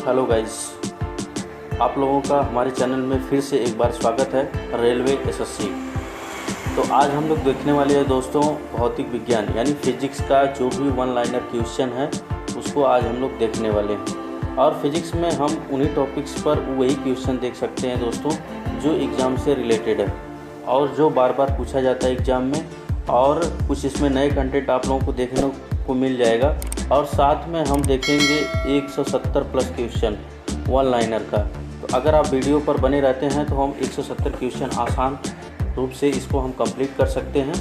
Hello guys, आप लोगों का हमारे चैनल में फिर से एक बार स्वागत है। Railway SSC. तो आज हम लोग देखने वाले हैं दोस्तों भौतिक विज्ञान यानी फिजिक्स का जो भी वन लाइनर क्वेश्चन है उसको आज हम लोग देखने वाले हैं। और फिजिक्स में हम उन्हीं टॉपिक्स पर वही क्वेश्चन देख सकते हैं दोस्तों जो एग्ज़ाम से रिलेटेड है और जो बार बार पूछा जाता है एग्ज़ाम में, और कुछ इसमें नए कंटेंट आप लोगों को देखने को मिल जाएगा। और साथ में हम देखेंगे 170 प्लस क्वेश्चन वन लाइनर का। तो अगर आप वीडियो पर बने रहते हैं तो हम 170 क्वेश्चन आसान रूप से इसको हम कंप्लीट कर सकते हैं।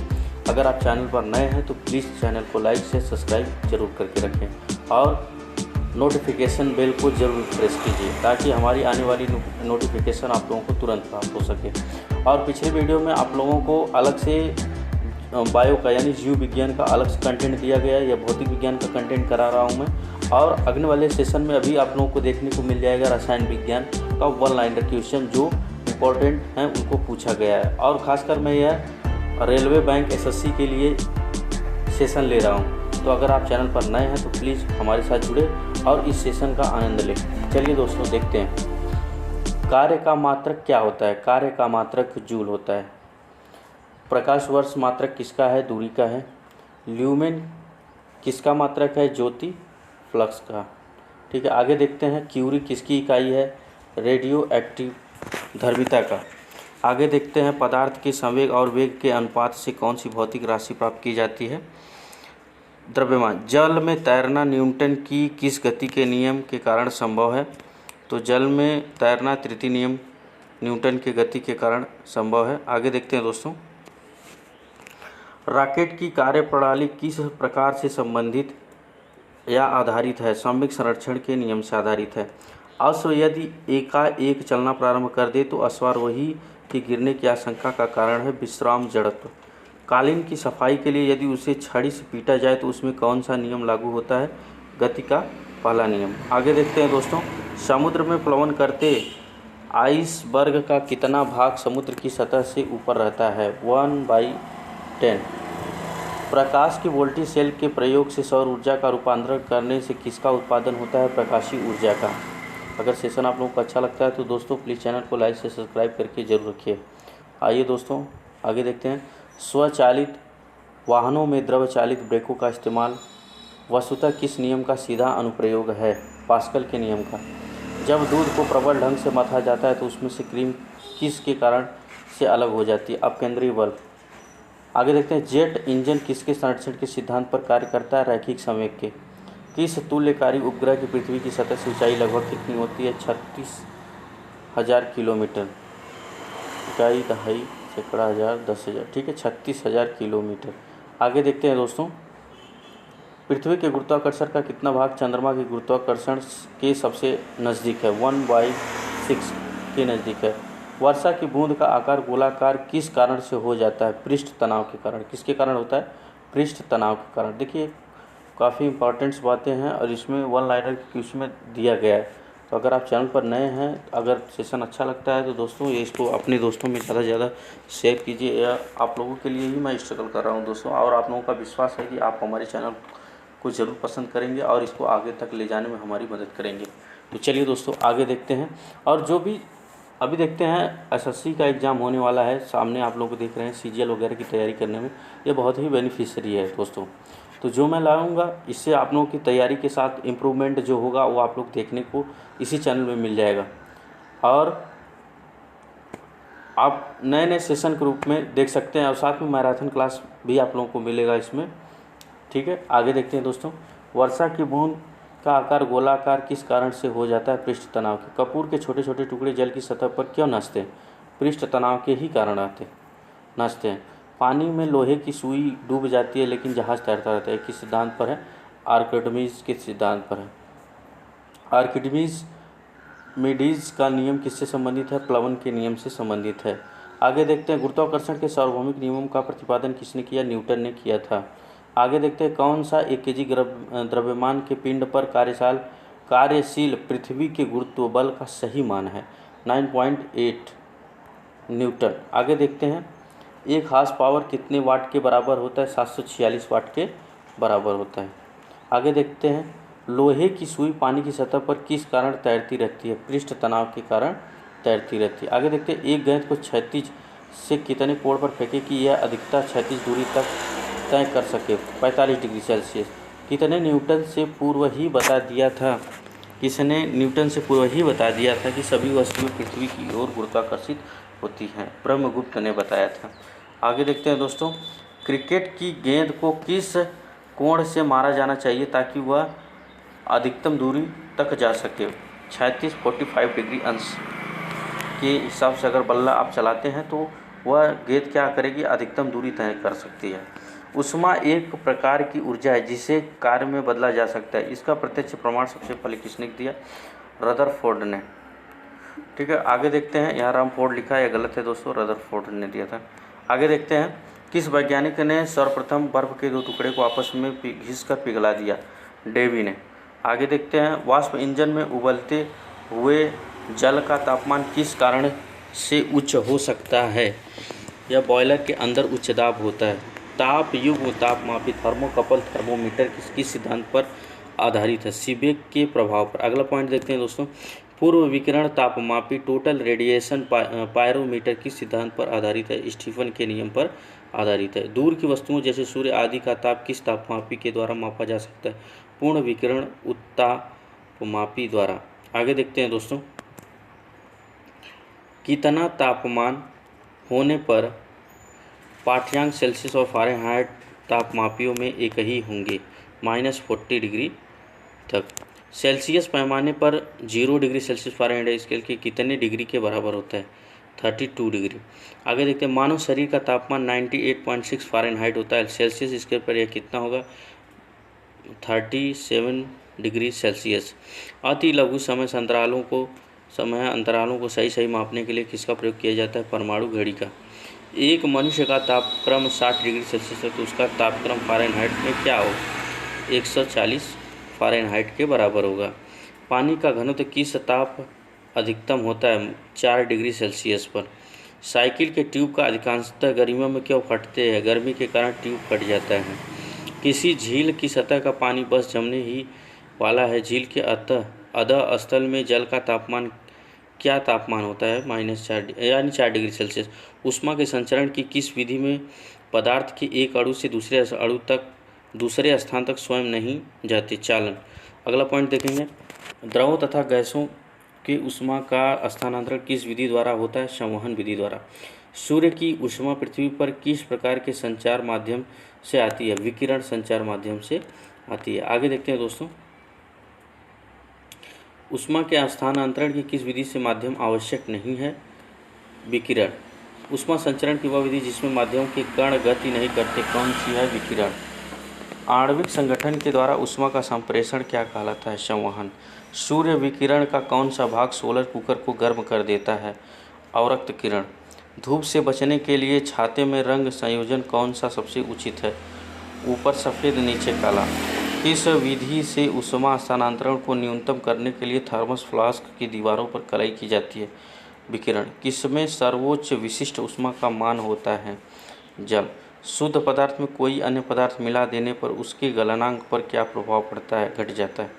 अगर आप चैनल पर नए हैं तो प्लीज़ चैनल को लाइक से सब्सक्राइब जरूर करके रखें और नोटिफिकेशन बेल को ज़रूर प्रेस कीजिए ताकि हमारी आने वाली नोटिफिकेशन आप लोगों को तुरंत प्राप्त हो सके। और पिछले वीडियो में आप लोगों को अलग से बायो का यानी जीव विज्ञान का अलग से कंटेंट दिया गया है या भौतिक विज्ञान का कंटेंट करा रहा हूँ मैं। और अगले वाले सेशन में अभी आप लोगों को देखने को मिल जाएगा रसायन विज्ञान का वन लाइनर क्वेश्चन जो इम्पोर्टेंट हैं उनको पूछा गया है। और ख़ासकर मैं यह रेलवे बैंक एसएससी के लिए सेशन ले रहा हूँ। तो अगर आप चैनल पर नए हैं तो प्लीज़ हमारे साथ जुड़े और इस सेशन का आनंद लें। चलिए दोस्तों देखते हैं कार्य का मात्रक क्या होता है। कार्य का मात्रक जूल होता है। प्रकाश वर्ष मात्रक किसका है? दूरी का है। ल्यूमेन किसका मात्रक है? ज्योति फ्लक्स का। ठीक है, आगे देखते हैं क्यूरी किसकी इकाई है? रेडियो एक्टिव धर्मिता का। आगे देखते हैं पदार्थ के संवेग और वेग के अनुपात से कौन सी भौतिक राशि प्राप्त की जाती है? द्रव्यमान। जल में तैरना न्यूटन की किस गति के नियम के कारण संभव है? तो जल में तैरना तृतीय नियम न्यूटन के गति के कारण संभव है। आगे देखते हैं दोस्तों रॉकेट की कार्यप्रणाली किस प्रकार से संबंधित या आधारित है? संवेग संरक्षण के नियम से आधारित है। अश्व यदि एकाएक चलना प्रारंभ कर दे तो अश्वारोही के गिरने की आशंका का कारण है विश्राम जड़त्व। कालीन की सफाई के लिए यदि उसे छड़ी से पीटा जाए तो उसमें कौन सा नियम लागू होता है? गति का पहला नियम। आगे देखते हैं दोस्तों समुद्र में प्लवन करते आइसबर्ग का कितना भाग समुद्र की सतह से ऊपर रहता है? 1/10। प्रकाश की वोल्टेज सेल के प्रयोग से सौर ऊर्जा का रूपांतरण करने से किसका उत्पादन होता है? प्रकाशीय ऊर्जा का। अगर सेशन आप लोगों को अच्छा लगता है तो दोस्तों प्लीज़ चैनल को लाइक से सब्सक्राइब करके ज़रूर रखिए। आइए दोस्तों आगे देखते हैं स्वचालित वाहनों में द्रव चालित ब्रेकों का इस्तेमाल वस्तुतः किस नियम का सीधा अनुप्रयोग है? पास्कल के नियम का। जब दूध को प्रबल ढंग से मथा जाता है तो उसमें से क्रीम किस के कारण से अलग हो जाती है? अपकेंद्रीय बल। आगे देखते हैं जेट इंजन किसके संरक्षण के सिद्धांत पर कार्य करता है? रैखिक संवेग के। किस तुल्यकारी उपग्रह की पृथ्वी की सतह से ऊंचाई लगभग कितनी होती है? 36,000 किलोमीटर। इकाई दहाई सैकड़ा हज़ार 10,000। ठीक है, 36,000 किलोमीटर। आगे देखते हैं दोस्तों पृथ्वी के गुरुत्वाकर्षण का कितना भाग चंद्रमा के गुरुत्वाकर्षण के सबसे नज़दीक है? 1/6 के नज़दीक है। वर्षा की बूंद का आकार गोलाकार किस कारण से हो जाता है? पृष्ठ तनाव के कारण। किसके कारण होता है? पृष्ठ तनाव के कारण। देखिए काफ़ी इंपॉर्टेंट्स बातें हैं और इसमें वन लाइनर के क्वेश्चन में दिया गया है। तो अगर आप चैनल पर नए हैं, अगर सेशन अच्छा लगता है तो दोस्तों ये इसको अपने दोस्तों में ज़्यादा से ज़्यादा शेयर कीजिए। या आप लोगों के लिए ही मैं स्ट्रगल कर रहा हूँ दोस्तों, और आप लोगों का विश्वास है कि आप हमारे चैनल को ज़रूर पसंद करेंगे और इसको आगे तक ले जाने में हमारी मदद करेंगे। तो चलिए दोस्तों आगे देखते हैं। और जो भी अभी देखते हैं एसएससी का एग्ज़ाम होने वाला है सामने, आप लोग देख रहे हैं सीजीएल वगैरह की तैयारी करने में ये बहुत ही बेनिफिशियरी है दोस्तों। तो जो मैं लाऊंगा इससे आप लोगों की तैयारी के साथ इम्प्रूवमेंट जो होगा वो आप लोग देखने को इसी चैनल में मिल जाएगा। और आप नए नए सेशन के रूप में देख सकते हैं और साथ में मैराथन क्लास भी आप लोगों को मिलेगा इसमें। ठीक है, आगे देखते हैं दोस्तों वर्षा की बूंद का आकार गोलाकार किस कारण से हो जाता है? पृष्ठ तनाव के। कपूर के छोटे छोटे टुकड़े जल की सतह पर क्यों नसते हैं? पृष्ठ तनाव के ही कारण नसते हैं। पानी में लोहे की सुई डूब जाती है लेकिन जहाज़ तैरता रहता है। किस सिद्धांत पर है? आर्किमिडीज के सिद्धांत पर है। आर्किमिडीज का नियम किससे संबंधित है? प्लवन के नियम से संबंधित है। आगे देखते हैं गुरुत्वाकर्षण के सार्वभौमिक नियमों का प्रतिपादन किसने किया? न्यूटन ने किया था। आगे देखते हैं कौन सा 1 केजी द्रव्यमान के पिंड पर कार्यशील पृथ्वी के गुरुत्व बल का सही मान है? 9.8 न्यूटन। आगे देखते हैं एक हार्स पावर कितने वाट के बराबर होता है? 746 वाट के बराबर होता है। आगे देखते हैं लोहे की सुई पानी की सतह पर किस कारण तैरती रहती है? पृष्ठ तनाव के कारण तैरती रहती है। आगे देखते हैं, एक गेंद को क्षैतिज से कितने कोण पर फेंके कि यह अधिकतर क्षैतिज दूरी तक तय कर सके? 45 डिग्री सेल्सियस। किसने न्यूटन से पूर्व ही बता दिया था कि सभी वस्तुएं पृथ्वी की ओर गुरुत्वाकर्षित होती हैं? ब्रह्मगुप्त ने बताया था। आगे देखते हैं दोस्तों, क्रिकेट की गेंद को किस कोण से मारा जाना चाहिए ताकि वह अधिकतम दूरी तक जा सके? 45 डिग्री अंश के हिसाब से अगर बल्ला आप चलाते हैं तो वह गेंद क्या करेगी? अधिकतम दूरी तय कर सकती है। ऊष्मा एक प्रकार की ऊर्जा है जिसे कार्य में बदला जा सकता है। इसका प्रत्यक्ष प्रमाण सबसे पहले किसने दिया? रदरफोर्ड ने। ठीक है, आगे देखते हैं, यहाँ रामफोर्ड लिखा है, यह गलत है दोस्तों, रदरफोर्ड ने दिया था। आगे देखते हैं, किस वैज्ञानिक ने सर्वप्रथम बर्फ के दो टुकड़े को आपस में घिसकर पिघला दिया? डेवी ने। आगे देखते हैं, वाष्प इंजन में उबलते हुए जल का तापमान किस कारण से उच्च हो सकता है? यह बॉयलर के अंदर उच्च दाब होता है। ताप युग्म तापमापी थर्मोकपल थर्मोमीटर किस सिद्धांत पर आधारित है? सीबेक के प्रभाव पर। अगला पॉइंट देखते हैं दोस्तों, पूर्व विकिरण तापमापी टोटल रेडिएशन पायरोमीटर किस सिद्धांत पर आधारित है? स्टीफन के नियम पर आधारित है। दूर की वस्तुओं जैसे सूर्य आदि का ताप किस तापमापी के द्वारा मापा जा सकता है? पूर्ण विकिरण उत्तापमापी द्वारा। आगे देखते हैं दोस्तों, कितना तापमान होने पर पाठ्यांक सेल्सियस और फ़ारेनहाइट तापमापियों में एक ही होंगे? -40 डिग्री तक। सेल्सियस पैमाने पर 0 डिग्री सेल्सियस फ़ारेनहाइट स्केल के कितने डिग्री के बराबर होता है? 32 डिग्री। आगे देखते हैं, मानव शरीर का तापमान 98.6 फ़ारेनहाइट होता है। सेल्सियस स्केल पर यह कितना होगा? 37 डिग्री सेल्सियस। अति लघु समय अंतरालों को सही मापने के लिए किसका प्रयोग किया जाता है? परमाणु घड़ी का। एक मनुष्य का तापक्रम 60 डिग्री सेल्सियस है तो उसका तापक्रम फ़ारेनहाइट में क्या होगा? 140 फ़ारेनहाइट के बराबर होगा। पानी का घनत्व किस ताप अधिकतम होता है? 4 डिग्री सेल्सियस पर। साइकिल के ट्यूब का अधिकांशतः गर्मियों में क्यों फटते हैं? गर्मी के कारण ट्यूब फट जाता है। किसी झील की सतह का पानी बस जमने ही वाला है। झील के अधः स्थल में जल का तापमान क्या तापमान होता है? -4 यानी 4 डिग्री सेल्सियस। ऊष्मा के संचरण की किस विधि में पदार्थ के एक अणु से दूसरे स्थान तक स्वयं नहीं जाते? चालन। अगला पॉइंट देखेंगे, द्रवों तथा गैसों की ऊष्मा का स्थानांतरण किस विधि द्वारा होता है? संवहन विधि द्वारा। सूर्य की ऊष्मा पृथ्वी पर किस प्रकार के संचार माध्यम से आती है? विकिरण संचार माध्यम से आती है। आगे देखते हैं दोस्तों, ऊष्मा के स्थानांतरण की किस विधि से माध्यम आवश्यक नहीं है? विकिरण। ऊष्मा संचरण की वह विधि जिसमें माध्यम के कण गति नहीं करते कौन सी है? विकिरण। आणविक संगठन के द्वारा ऊष्मा का संप्रेषण क्या कहलाता है? संवहन। सूर्य विकिरण का कौन सा भाग सोलर कुकर को गर्म कर देता है? अवरक्त किरण। धूप से बचने के लिए छाते में रंग संयोजन कौन सा सबसे उचित है? ऊपर सफ़ेद नीचे काला। किस विधि से ऊष्मा स्थानांतरण को न्यूनतम करने के लिए थर्मस फ्लास्क की दीवारों पर कलाई की जाती है? विकिरण। किसमें सर्वोच्च विशिष्ट ऊष्मा का मान होता है? जल। शुद्ध पदार्थ में कोई अन्य पदार्थ मिला देने पर उसके गलनांक पर क्या प्रभाव पड़ता है? घट जाता है।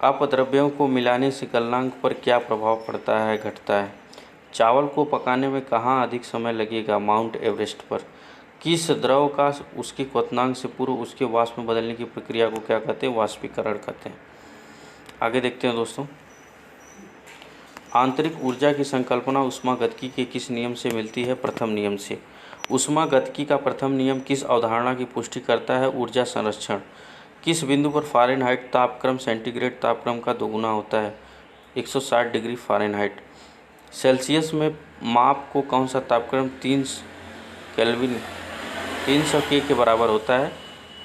अपद्रव्यों को मिलाने से गलनांक पर क्या प्रभाव पड़ता है? घटता है। चावल को पकाने में कहाँ अधिक समय लगेगा? माउंट एवरेस्ट पर। किस द्रव का उसके क्वथनांक से पूर्व उसके वाष्प में बदलने की प्रक्रिया को क्या कहते हैं? वाष्पीकरण कहते हैं। आगे देखते हैं दोस्तों, आंतरिक ऊर्जा की संकल्पना ऊष्मागतिकी के किस नियम से मिलती है? प्रथम नियम से। ऊष्मागतिकी का प्रथम नियम किस अवधारणा की पुष्टि करता है? ऊर्जा संरक्षण। किस बिंदु पर फ़ारेनहाइट तापक्रम सेंटीग्रेड तापक्रम का दोगुना होता है? 160 डिग्री फ़ारेनहाइट। सेल्सियस में माप को कौन सा तापक्रम 300 के बराबर होता है?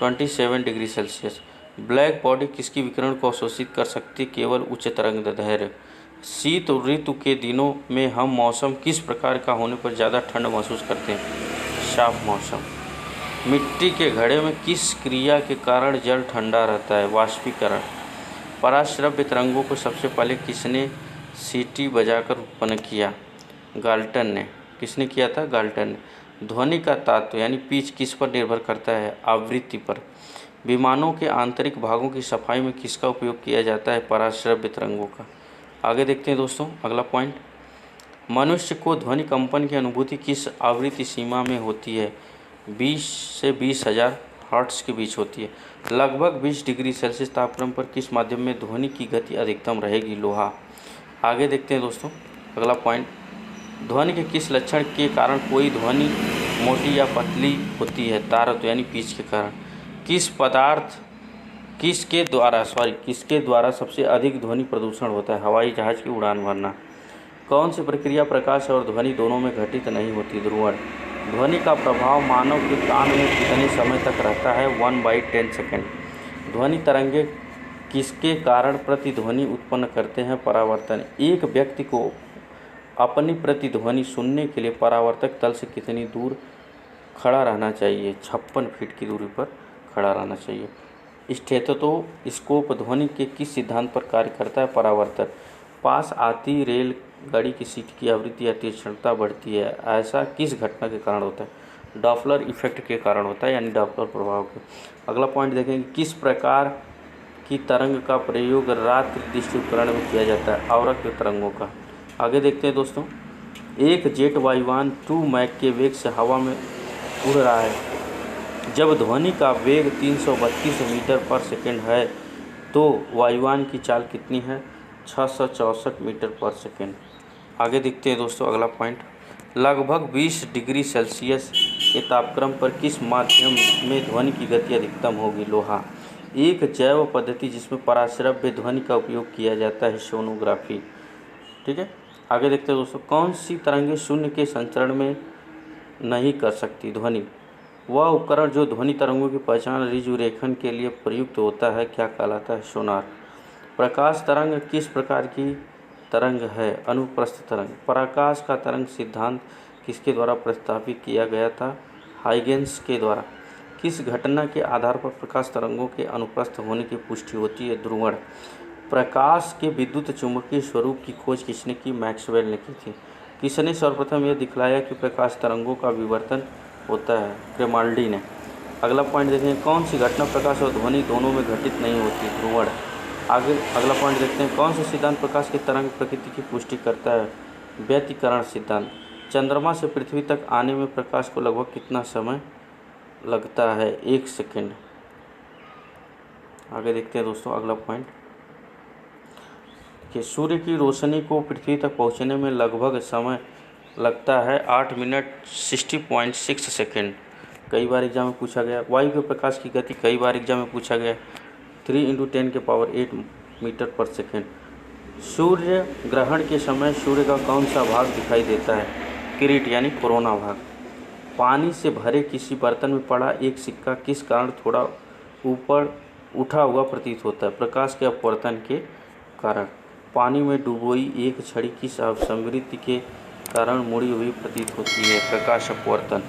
27 डिग्री सेल्सियस। ब्लैक बॉडी किसकी विकिरण को अवशोषित कर सकती है? केवल उच्च तरंगदैर्घ्य। शीत ऋतु के दिनों में हम मौसम किस प्रकार का होने पर ज़्यादा ठंड महसूस करते हैं? साफ मौसम। मिट्टी के घड़े में किस क्रिया के कारण जल ठंडा रहता है? वाष्पीकरण। पराश्रव्य तरंगों को सबसे पहले किसने सीटी बजाकर उत्पन्न किया? गाल्टन ने। किसने किया था? गाल्टन ने। ध्वनि का तात्व यानी पिच किस पर निर्भर करता है? आवृत्ति पर। विमानों के आंतरिक भागों की सफाई में किसका उपयोग किया जाता है? पराश्रव्य तरंगों का। आगे देखते हैं दोस्तों अगला पॉइंट, मनुष्य को ध्वनि कंपन की अनुभूति किस आवृत्ति सीमा में होती है? 20 से 20,000 हर्ट्ज के बीच होती है। लगभग 20 डिग्री सेल्सियस तापक्रम पर किस माध्यम में ध्वनि की गति अधिकतम रहेगी? लोहा। आगे देखते हैं दोस्तों अगला पॉइंट, ध्वनि के किस लक्षण के कारण कोई ध्वनि मोटी या पतली होती है? तारत्व यानी पिच के कारण। किसके द्वारा सबसे अधिक ध्वनि प्रदूषण होता है? हवाई जहाज की उड़ान भरना। कौन सी प्रक्रिया प्रकाश और ध्वनि दोनों में घटित नहीं होती? ध्रुवण। ध्वनि का प्रभाव मानव के कान में कितने समय तक रहता है? 1/10 सेकेंड। ध्वनि तरंगे किसके कारण प्रतिध्वनि उत्पन्न करते हैं? परावर्तन। एक व्यक्ति को अपनी प्रतिध्वनि सुनने के लिए परावर्तक तल से कितनी दूर खड़ा रहना चाहिए? 56 फीट की दूरी पर खड़ा रहना चाहिए। स्टेथोस्कोप ध्वनि के किस सिद्धांत पर कार्य करता है? परावर्तन। पास आती रेलगाड़ी की सीट की आवृत्ति या तीक्ष्णता बढ़ती है, ऐसा किस घटना के कारण होता है? डॉपलर इफेक्ट के कारण होता है, यानी डॉपलर प्रभाव के। अगला पॉइंट देखेंगे, किस प्रकार की तरंग का प्रयोग रात्रि दृष्टि उपकरण में किया जाता है? अवरक्त तरंगों का। आगे देखते हैं दोस्तों, एक जेट वायुयान 2 मैक के वेग से हवा में उड़ रहा है। जब ध्वनि का वेग 332 मीटर पर सेकेंड है तो वायुयान की चाल कितनी है? 664 मीटर पर सेकेंड। आगे देखते हैं दोस्तों अगला पॉइंट, लगभग 20 डिग्री सेल्सियस के तापक्रम पर किस माध्यम में ध्वनि की गति अधिकतम होगी? लोहा। एक जैव पद्धति जिसमें पराश्रव्य ध्वनि का उपयोग किया जाता है, सोनोग्राफी। ठीक है, आगे देखते हैं दोस्तों, कौन सी तरंगें शून्य के संचरण में नहीं कर सकती? ध्वनि। वह उपकरण जो ध्वनि तरंगों की पहचान रिजुरेखन के लिए प्रयुक्त होता है क्या कहलाता है? सोनार। प्रकाश तरंग किस प्रकार की तरंग है? अनुप्रस्थ तरंग। प्रकाश का तरंग सिद्धांत किसके द्वारा प्रस्तावित किया गया था? हाइगेंस के द्वारा। किस घटना के आधार पर प्रकाश तरंगों के अनुप्रस्थ होने की पुष्टि होती है? ध्रुवण। प्रकाश के विद्युत चुंबकीय स्वरूप की खोज किसने की? मैक्सवेल ने की थी। किसने सर्वप्रथम यह दिखलाया कि प्रकाश तरंगों का विवर्तन होता है? ग्रिमाल्डी ने। अगला पॉइंट देखें, कौन सी घटना प्रकाश और ध्वनि दोनों में घटित नहीं होती? ध्रुवण। आगे अगला पॉइंट देखते हैं, कौन सा सिद्धांत प्रकाश की तरंग प्रकृति की पुष्टि करता है? व्यतिकरण सिद्धांत। चंद्रमा से पृथ्वी तक आने में प्रकाश को लगभग कितना समय लगता है? 1 सेकेंड। आगे देखते हैं दोस्तों अगला पॉइंट कि सूर्य की रोशनी को पृथ्वी तक पहुंचने में लगभग समय लगता है 8 मिनट 60.6 सेकेंड। कई बार एग्जाम में पूछा गया। वायु के प्रकाश की गति कई बार एग्जाम में पूछा गया, 3 × 10⁸ मीटर पर सेकेंड। सूर्य ग्रहण के समय सूर्य का कौन सा भाग दिखाई देता है? किरीट यानी कोरोना भाग। पानी से भरे किसी बर्तन में पड़ा एक सिक्का किस कारण थोड़ा ऊपर उठा हुआ प्रतीत होता है? प्रकाश के अपवर्तन के कारण। पानी में डुबोई एक छड़ी किस आवृत्ति के कारण मुड़ी हुई प्रतीत होती है? प्रकाश अपवर्तन।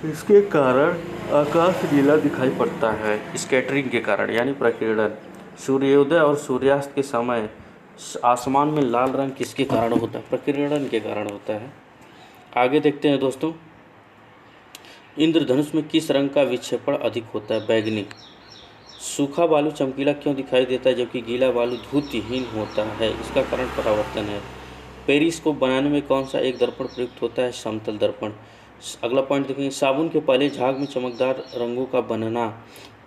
इसके कारण आकाश नीला दिखाई पड़ता है, स्कैटरिंग के कारण यानी प्रकीर्णन। सूर्योदय और सूर्यास्त के समय आसमान में लाल रंग किसके कारण होता है? प्रकीर्णन के कारण होता है। आगे देखते हैं दोस्तों, इंद्रधनुष में किस रंग का विक्षेपण अधिक होता है? बैगनी। सूखा बालू चमकीला क्यों दिखाई देता है जबकि गीला बालू धूतिहीन होता है? इसका कारण परावर्तन है। पेरिस्कोप बनाने में कौन सा एक दर्पण प्रयुक्त होता है? समतल दर्पण। अगला पॉइंट देखेंगे, साबुन के पहले झाग में चमकदार रंगों का बनना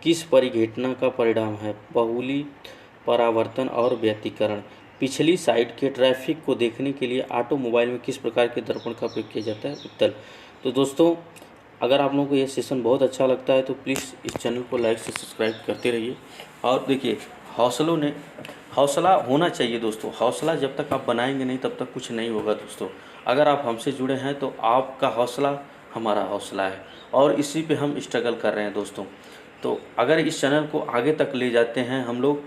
किस परिघटना का परिणाम है? बहुलित परावर्तन और व्यतिकरण। पिछली साइड के ट्रैफिक को देखने के लिए ऑटोमोबाइल में किस प्रकार के दर्पण का उपयोग किया जाता है? उत्तल। तो दोस्तों, अगर आप लोगों को ये सेशन बहुत अच्छा लगता है तो प्लीज़ इस चैनल को लाइक से सब्सक्राइब करते रहिए। और देखिए, हौसला होना चाहिए दोस्तों। हौसला जब तक आप बनाएंगे नहीं तब तक कुछ नहीं होगा दोस्तों। अगर आप हमसे जुड़े हैं तो आपका हौसला हमारा हौसला है और इसी पे हम स्ट्रगल कर रहे हैं दोस्तों। तो अगर इस चैनल को आगे तक ले जाते हैं हम लोग,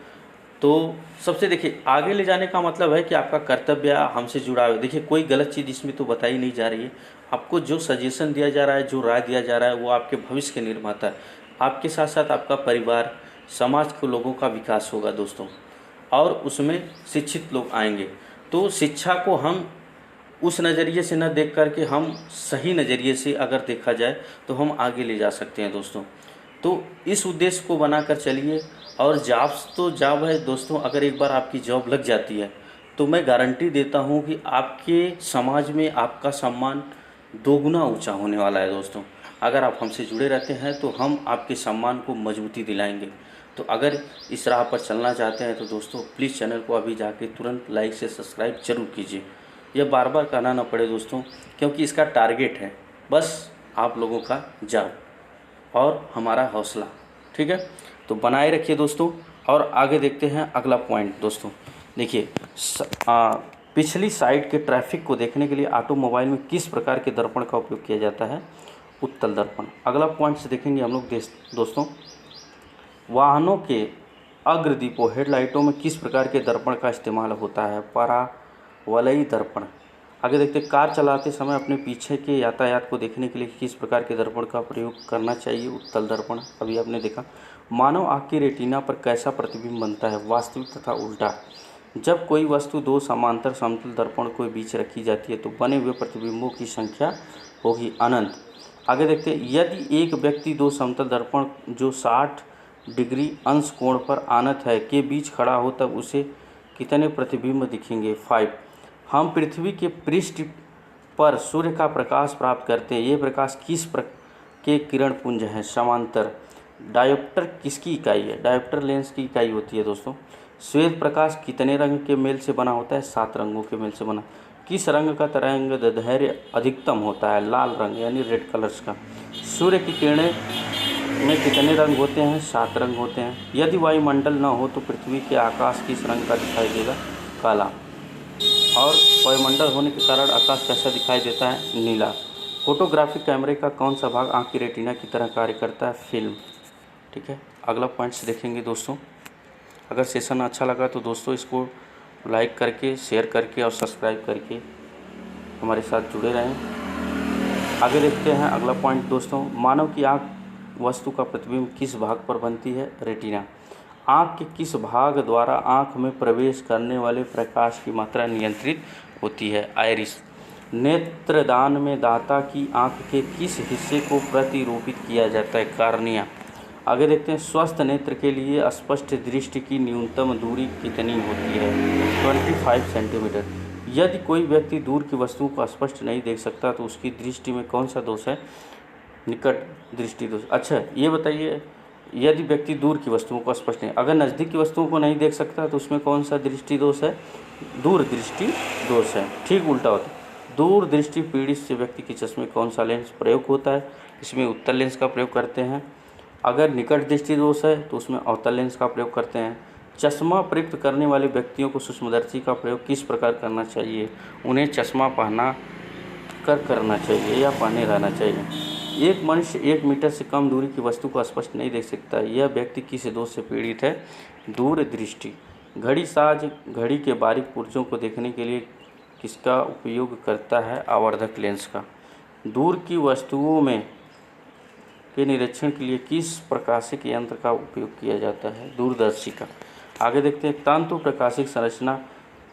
तो सबसे देखिए, आगे ले जाने का मतलब है कि आपका कर्तव्य हमसे जुड़ा है। देखिए, कोई गलत चीज़ इसमें तो बताई नहीं जा रही है। आपको जो सजेशन दिया जा रहा है, जो राय दिया जा रहा है, वो आपके भविष्य के निर्माता है। आपके साथ साथ आपका परिवार, समाज के लोगों का विकास होगा दोस्तों, और उसमें शिक्षित लोग आएंगे। तो शिक्षा को हम उस नज़रिए से न देख करके हम सही नज़रिए से अगर देखा जाए तो हम आगे ले जा सकते हैं दोस्तों। तो इस उद्देश्य को बनाकर चलिए। और जॉब्स तो जॉब है दोस्तों, अगर एक बार आपकी जॉब लग जाती है तो मैं गारंटी देता हूँ कि आपके समाज में आपका सम्मान दोगुना ऊंचा होने वाला है दोस्तों। अगर आप हमसे जुड़े रहते हैं तो हम आपके सम्मान को मजबूती दिलाएंगे। तो अगर इस राह पर चलना चाहते हैं तो दोस्तों प्लीज़ चैनल को अभी जाके तुरंत लाइक से सब्सक्राइब जरूर कीजिए। यह बार बार कहना ना पड़े दोस्तों, क्योंकि इसका टारगेट है बस आप लोगों का जॉब और हमारा हौसला। ठीक है, तो बनाए रखिए दोस्तों। और आगे देखते हैं अगला पॉइंट दोस्तों। देखिए पिछली साइड के ट्रैफिक को देखने के लिए ऑटोमोबाइल में किस प्रकार के दर्पण का उपयोग किया जाता है? उत्तल दर्पण। अगला पॉइंट से देखेंगे हम लोग दोस्तों, वाहनों के अग्रदीपों हेडलाइटों में किस प्रकार के दर्पण का इस्तेमाल होता है? परावलयी दर्पण। आगे देखते हैं, कार चलाते समय अपने पीछे के यातायात को देखने के लिए किस प्रकार के दर्पण का प्रयोग करना चाहिए? उत्तल दर्पण। अभी आपने देखा। मानव आँख की रेटिना पर कैसा प्रतिबिंब बनता है? वास्तविक तथा उल्टा। जब कोई वस्तु दो समांतर समतल दर्पण के बीच रखी जाती है तो बने हुए प्रतिबिंबों की संख्या होगी अनंत। आगे देखते हैं, यदि एक व्यक्ति दो समतल दर्पण जो 60 डिग्री अंश कोण पर आनत है के बीच खड़ा हो तब उसे कितने प्रतिबिंब दिखेंगे? 5। हम पृथ्वी के पृष्ठ पर सूर्य का प्रकाश प्राप्त करते हैं। ये प्रकाश किस के किरण पुंज हैं? समांतर। डायोप्टर किसकी इकाई है? डायोप्टर लेंस की इकाई होती है दोस्तों। श्वेत प्रकाश कितने रंग के मेल से बना होता है? 7 रंगों के मेल से बना। किस रंग का तरंग दैर्ध्य अधिकतम होता है? लाल रंग यानी रेड कलर्स का। सूर्य की किरणें में कितने रंग होते हैं? 7 रंग होते हैं। यदि वायुमंडल न हो तो पृथ्वी के आकाश किस रंग का दिखाई देगा? काला। और वायुमंडल होने के कारण आकाश कैसा दिखाई देता है? नीला। फोटोग्राफिक कैमरे का कौन सा भाग आँख की रेटिना की तरह कार्य करता है? फिल्म। ठीक है, अगला पॉइंट्स देखेंगे दोस्तों। अगर सेशन अच्छा लगा तो दोस्तों इसको लाइक करके, शेयर करके और सब्सक्राइब करके हमारे साथ जुड़े रहें। आगे देखते हैं अगला पॉइंट दोस्तों। मानव की आँख वस्तु का प्रतिबिंब किस भाग पर बनती है? रेटिना। आँख के किस भाग द्वारा आँख में प्रवेश करने वाले प्रकाश की मात्रा नियंत्रित होती है? आइरिस। नेत्रदान में दाता की आँख के किस हिस्से को प्रतिरूपित किया जाता है? कार्निया। आगे देखते हैं, स्वस्थ नेत्र के लिए स्पष्ट दृष्टि की न्यूनतम दूरी कितनी होती है? 25 सेंटीमीटर। यदि कोई व्यक्ति दूर की वस्तुओं को स्पष्ट नहीं देख सकता तो उसकी दृष्टि में कौन सा दोष है? निकट दृष्टि दोष। अच्छा ये बताइए, यदि व्यक्ति दूर की वस्तुओं को स्पष्ट नहीं, अगर नज़दीक की वस्तुओं को नहीं देख सकता तो उसमें कौन सा दृष्टि दोष है? दूर दृष्टि दोष है। ठीक उल्टा होता है। दूर दृष्टि पीड़ित से व्यक्ति के चश्मे कौन सा लेंस प्रयोग होता है? इसमें उत्तल लेंस का प्रयोग करते हैं। अगर निकट दृष्टि दोष है तो उसमें अवतल लेंस का प्रयोग करते हैं। चश्मा प्रयुक्त करने वाले व्यक्तियों को सूक्ष्मदर्शी का प्रयोग किस प्रकार करना चाहिए? उन्हें चश्मा पहना कर करना चाहिए या पहने रहना चाहिए? एक मनुष्य 1 मीटर से कम दूरी की वस्तु को स्पष्ट नहीं देख सकता। यह व्यक्ति किस दोष से पीड़ित है? दूर दृष्टि। घड़ी साज घड़ी के बारीक पुर्जों को देखने के लिए किसका उपयोग करता है? आवर्धक लेंस का। दूर की वस्तुओं में के निरीक्षण के लिए किस प्रकाशिक यंत्र का उपयोग किया जाता है? दूरदर्शी का। आगे देखते हैं, तंतु प्रकाशिक संरचना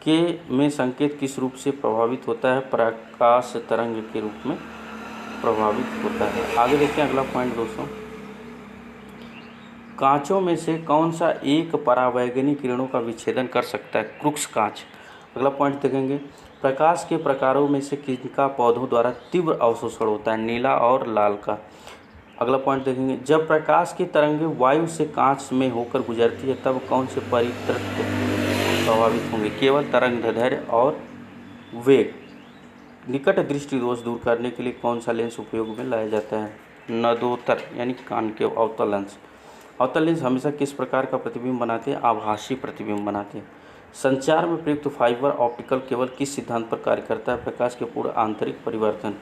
के में संकेत किस रूप से प्रभावित होता है? प्रकाश तरंग के रूप में प्रभावित होता है। आगे देखते हैं अगला पॉइंट दोस्तों। कांचों में से कौन सा एक परावैगनी किरणों का विच्छेदन कर सकता है? क्रूक्स कांच। अगला पॉइंट देखेंगे, प्रकाश के प्रकारों में से किनका पौधों द्वारा तीव्र अवशोषण होता है? नीला और लाल का। अगला पॉइंट देखेंगे, जब प्रकाश की तरंगें वायु से कांच में होकर गुजरती है तब कौन से परितत्व प्रभावित होंगे? केवल तरंग दैर्ध्य और वेग। निकट दृष्टि दोष दूर करने के लिए कौन सा लेंस उपयोग में लाया जाता है? नदोत्तर यानी कॉनकेव अवतल लेंस। अवतल लेंस हमेशा किस प्रकार का प्रतिबिंब बनाते हैं? आभासी प्रतिबिंब बनाते हैं। संचार में प्रयुक्त फाइबर ऑप्टिकल केबल किस सिद्धांत पर कार्य करता है? प्रकाश के पूर्ण आंतरिक परिवर्तन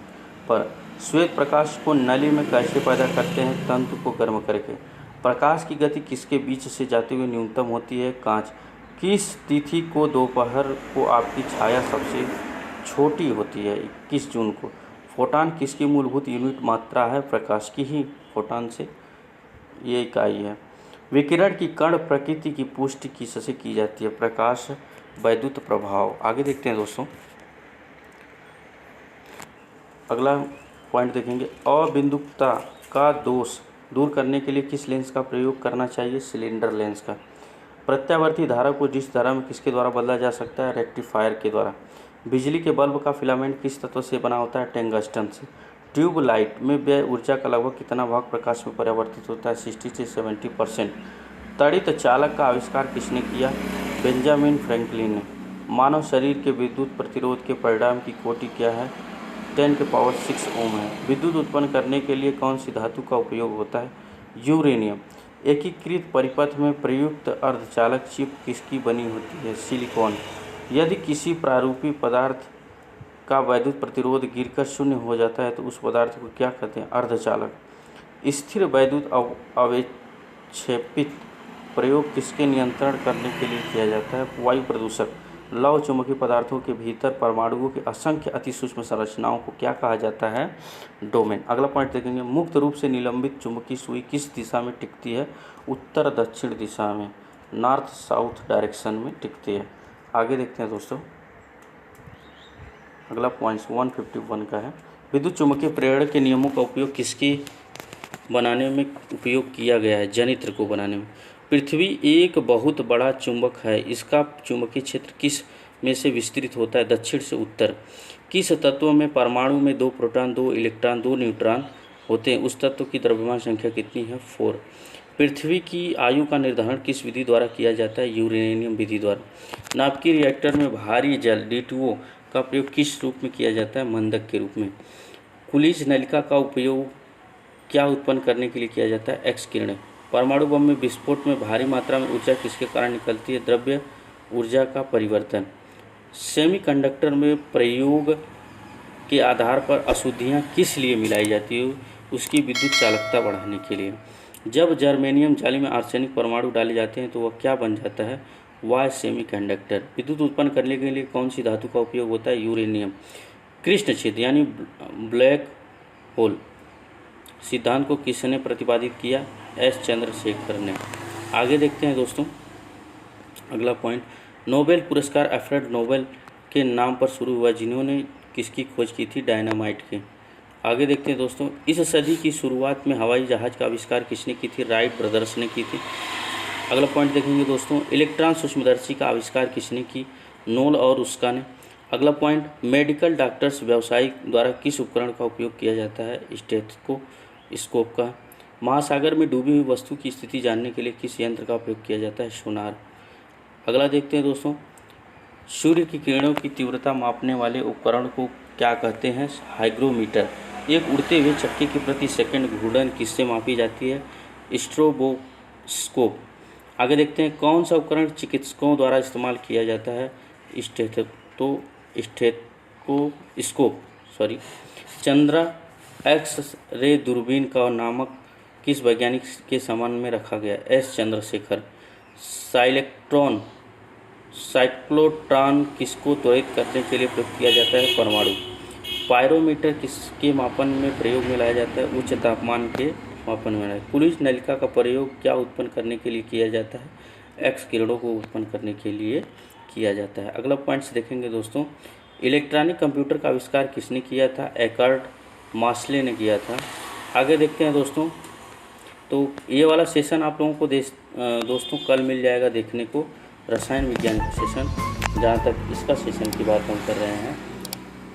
पर। श्वेत प्रकाश को नली में कैसे पैदा करते हैं? तंतु को गर्म करके। प्रकाश की गति किसके बीच से जाते हुए न्यूनतम होती है? कांच। किस तिथि को दोपहर को आपकी छाया सबसे छोटी होती है? 21 जून को। फोटॉन किसकी मूलभूत यूनिट मात्रा है? प्रकाश की ही फोटॉन से ये इकाई है। विकिरण की कण प्रकृति की पुष्टि किससे की जाती है? प्रकाश वैद्युत प्रभाव। आगे देखते हैं दोस्तों, अगला पॉइंट देखेंगे, अबिंदुकता का दोष दूर करने के लिए किस लेंस का प्रयोग करना चाहिए? सिलेंडर लेंस का। प्रत्यावर्ती धारा को जिस धारा में किसके द्वारा बदला जा सकता है? रेक्टिफायर के द्वारा। बिजली के बल्ब का फिलामेंट किस तत्व से बना होता है? टंगस्टन से। ट्यूब लाइट में व्यय ऊर्जा का लगभग कितना भाग प्रकाश में परिवर्तित होता है? 60 से 70%। तड़ित चालक का आविष्कार किसने किया? बेंजामिन फ्रैंकलिन ने। मानव शरीर के विद्युत प्रतिरोध के परिणाम की कोटि क्या है? 10⁻6 ओम है। विद्युत उत्पन्न करने के लिए कौन सी धातु का उपयोग होता है? यूरेनियम। एकीकृत परिपथ में प्रयुक्त अर्धचालक चिप किसकी बनी होती है? सिलिकॉन। यदि किसी प्रारूपी पदार्थ का वैद्युत प्रतिरोध गिरकर शून्य हो जाता है तो उस पदार्थ को क्या कहते हैं? अर्धचालक। स्थिर वैद्युत अवक्षेपित प्रयोग किसके नियंत्रण करने के लिए किया जाता है? वायु प्रदूषक। लौह चुंबकीय पदार्थों के भीतर परमाणुओं के असंख्य अति सूक्ष्म संरचनाओं को क्या कहा जाता है? डोमेन। अगला पॉइंट देखेंगे, मुक्त रूप से निलंबित चुंबकीय सुई किस दिशा में टिकती है? उत्तर दक्षिण दिशा में, नॉर्थ साउथ डायरेक्शन में टिकती है। आगे देखते हैं दोस्तों, अगला पॉइंट 151 का है, विद्युत चुंबकीय प्रेरण के नियमों का उपयोग किसकी बनाने में उपयोग किया गया है? जनित्र को बनाने में। पृथ्वी एक बहुत बड़ा चुंबक है, इसका चुंबकीय क्षेत्र किस में से विस्तृत होता है? दक्षिण से उत्तर। किस तत्व में परमाणु में 2 प्रोटॉन 2 इलेक्ट्रॉन 2 न्यूट्रॉन होते हैं? उस तत्व की द्रव्यमान संख्या कितनी है? 4। पृथ्वी की आयु का निर्धारण किस विधि द्वारा किया जाता है? यूरेनियम विधि द्वारा। नाभिकीय रिएक्टर में भारी जल D2O का प्रयोग किस रूप में किया जाता है? मंदक के रूप में। कुलिज नलिका का उपयोग क्या उत्पन्न करने के लिए किया जाता है? एक्स किरणें। परमाणु बम में विस्फोट में भारी मात्रा में ऊर्जा किसके कारण निकलती है? द्रव्य ऊर्जा का परिवर्तन। सेमीकंडक्टर में प्रयोग के आधार पर अशुद्धियाँ किस लिए मिलाई जाती है? उसकी विद्युत चालकता बढ़ाने के लिए। जब जर्मेनियम जाली में आर्सेनिक परमाणु डाले जाते हैं तो वह क्या बन जाता है? वाय सेमीकंडक्टर। विद्युत उत्पन्न करने के लिए कौन सी धातु का उपयोग होता है? यूरेनियम। कृष्ण छेद यानी ब्लैक होल सिद्धांत को किसने प्रतिपादित किया? एस चंद्रशेखर ने। आगे देखते हैं दोस्तों, अगला पॉइंट, नोबेल पुरस्कार अल्फ्रेड नोबेल के नाम पर शुरू हुआ, जिन्होंने किसकी खोज की थी? डायनामाइट की। आगे देखते हैं दोस्तों, इस सदी की शुरुआत में हवाई जहाज़ का आविष्कार किसने की थी? राइट ब्रदर्स ने की थी। अगला पॉइंट देखेंगे दोस्तों, इलेक्ट्रॉन सूक्ष्मदर्शी का आविष्कार किसने की? नोल और उसका ने। अगला पॉइंट, मेडिकल डॉक्टर्स व्यावसायिक द्वारा किस उपकरण का उपयोग किया जाता है? स्टेथोस्कोप का। महासागर में डूबी हुई वस्तु की स्थिति जानने के लिए किस यंत्र का उपयोग किया जाता है? सोनार। अगला देखते हैं दोस्तों, सूर्य की किरणों की तीव्रता मापने वाले उपकरण को क्या कहते हैं? हाइग्रोमीटर। एक उड़ते हुए चक्के की प्रति सेकंड घूर्णन किससे मापी जाती है? स्ट्रोबोस्कोप। आगे देखते हैं, कौन सा उपकरण चिकित्सकों द्वारा इस्तेमाल किया जाता है? स्टेथोस्कोप। चंद्र एक्स रे दूरबीन का नामक किस वैज्ञानिक के संबंध में रखा गया? एस चंद्रशेखर। साइक्लोट्रॉन किसको त्वरित करने के लिए प्रयोग किया जाता है? परमाणु। पायरोमीटर किसके मापन में प्रयोग में लाया जाता है? उच्च तापमान के मापन में। कुलिज नलिका का प्रयोग क्या उत्पन्न करने के लिए किया जाता है? एक्स किरणों को उत्पन्न करने के लिए किया जाता है। अगला पॉइंट्स देखेंगे दोस्तों, इलेक्ट्रॉनिक कंप्यूटर का आविष्कार किसने किया था? एकर्ट मास्ले ने किया था। आगे देखते हैं दोस्तों, तो ये वाला सेशन आप लोगों को दोस्तों कल मिल जाएगा देखने को, रसायन विज्ञान का सेशन। जहाँ तक इसका सेशन की बात हम कर रहे हैं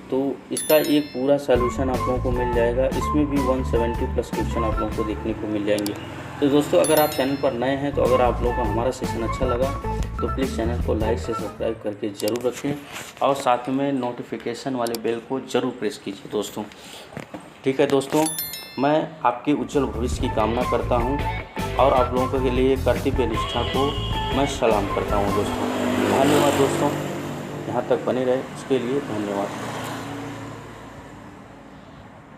तो इसका एक पूरा सॉल्यूशन आप लोगों को मिल जाएगा। इसमें भी 170+ क्वेश्चन आप लोगों को देखने को मिल जाएंगे। तो दोस्तों, अगर आप चैनल पर नए हैं तो अगर आप लोगों को हमारा सेशन अच्छा लगा तो प्लीज़ चैनल को लाइक से सब्सक्राइब करके ज़रूर रखें और साथ में नोटिफिकेशन वाले बेल को ज़रूर प्रेस कीजिए दोस्तों। ठीक है दोस्तों, मैं आपके उज्जवल भविष्य की कामना करता हूँ और आप लोगों के लिए कर्तव्य निष्ठा को मैं सलाम करता हूँ दोस्तों। धन्यवाद दोस्तों, यहाँ तक बने रहे उसके लिए धन्यवाद।